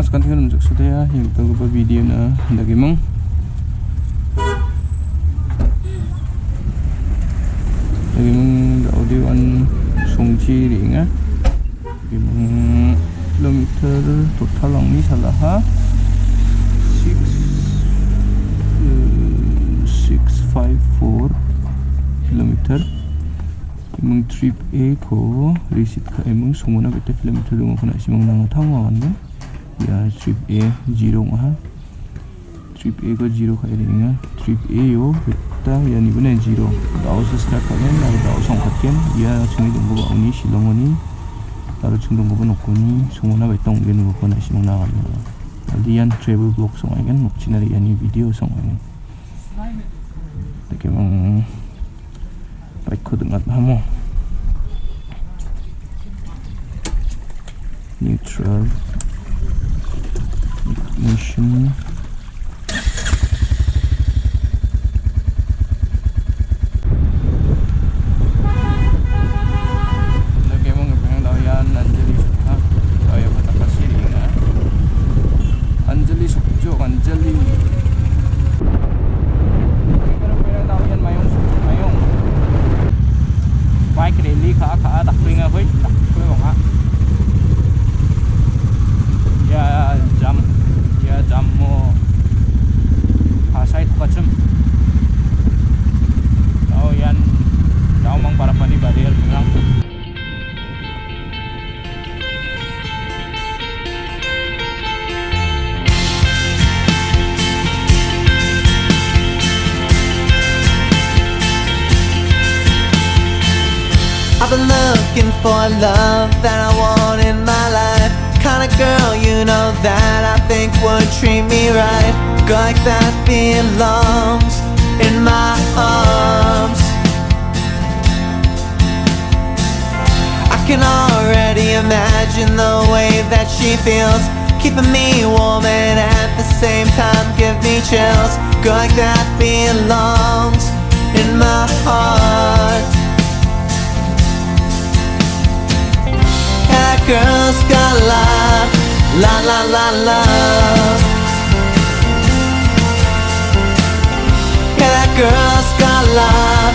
sekarang tinggal menunjuk sudah ya yang kita video na lagi mong audio an songji ringa lagi mong kilometer total ang ni salah 654 kilometer emang trip A ko receipt ka emang sumuna bete kilometer mo ko na simang nang tangwan mo ya trip A 0 ha trip A ko 0 ka ringa trip A yo beta ya ni bune 0 daw sa start ka gen daw song khatken ya chungi dong bo oni silong oni taru chung dong bo nokko ni sumuna betong gen mo ko na simang nang alian travel vlog song gen mukchinari yani video song ani take emang baik ko dengat hamo neutral ignition lagi mo ngepeng daw yan Anjali ha kaya bata kasi nga Anjali sukjo Anjali bike rally khá đặc biệt với đặc biệt bọn á ya jam mo hasai tukacem tau yan tau mang para pani barrier bilang I've been looking for love that I want in my life. Kind of girl, you know that I think would treat me right. Girl like that belongs in my arms. I can already imagine the way that she feels, keeping me warm and at the same time give me chills. Girl like that belongs in my heart. That girl's got love, love. Yeah, that girl's got love,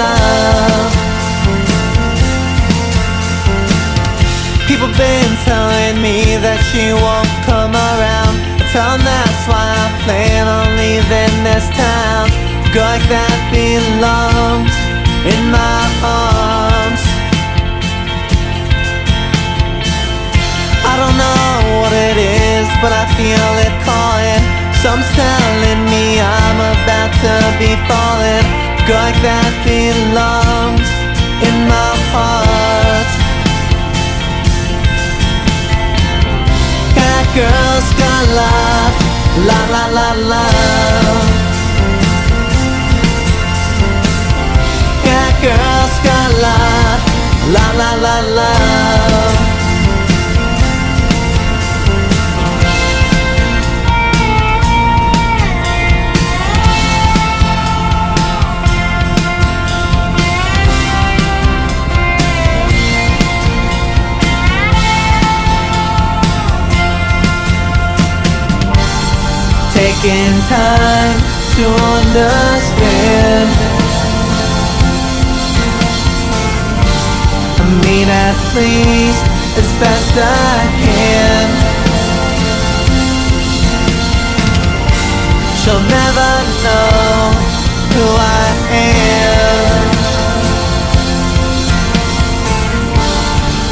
love. People been telling me that she won't come around. I tell them that's why I plan on leaving this town. Girl like that belongs in my arms. I don't know what it is, but I feel it calling. Some's telling me I'm about to be falling. Girl like that belongs in my heart. That girl's got love, love. That girl's got love, love. Taking time to understand. I mean, at least as best I can. She'll never know who I am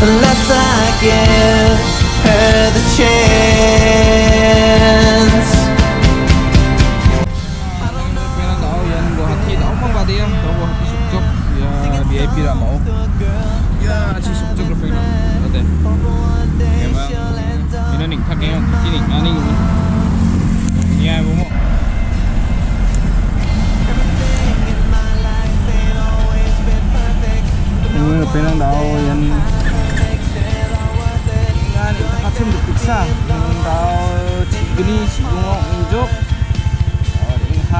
unless I give her the chance. VIP ra mau ya chỉ sụp trước rồi phải đấy em mà mình định thắc em chỉ định anh ấy nghe bố mẹ 오늘 배낭 나오연 난 같은 득사 나오 지근이 지공어 인족 링하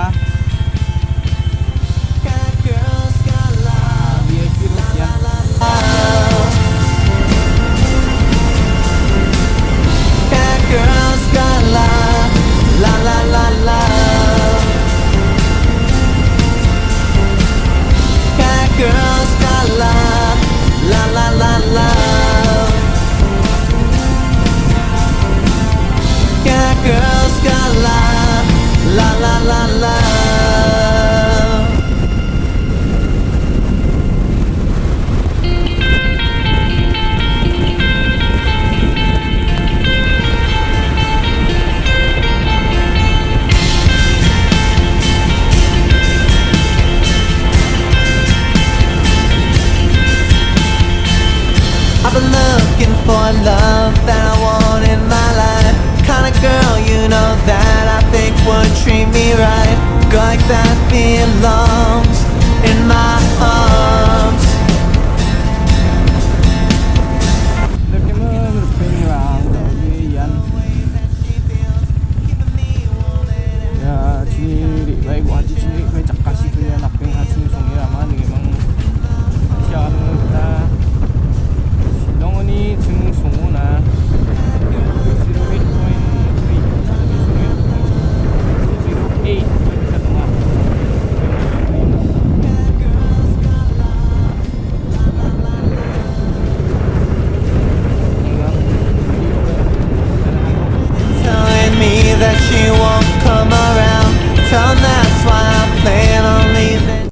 looking for love that I want in my life. Kind of girl, you know that I think would treat me right. Girl like that belongs in my arms.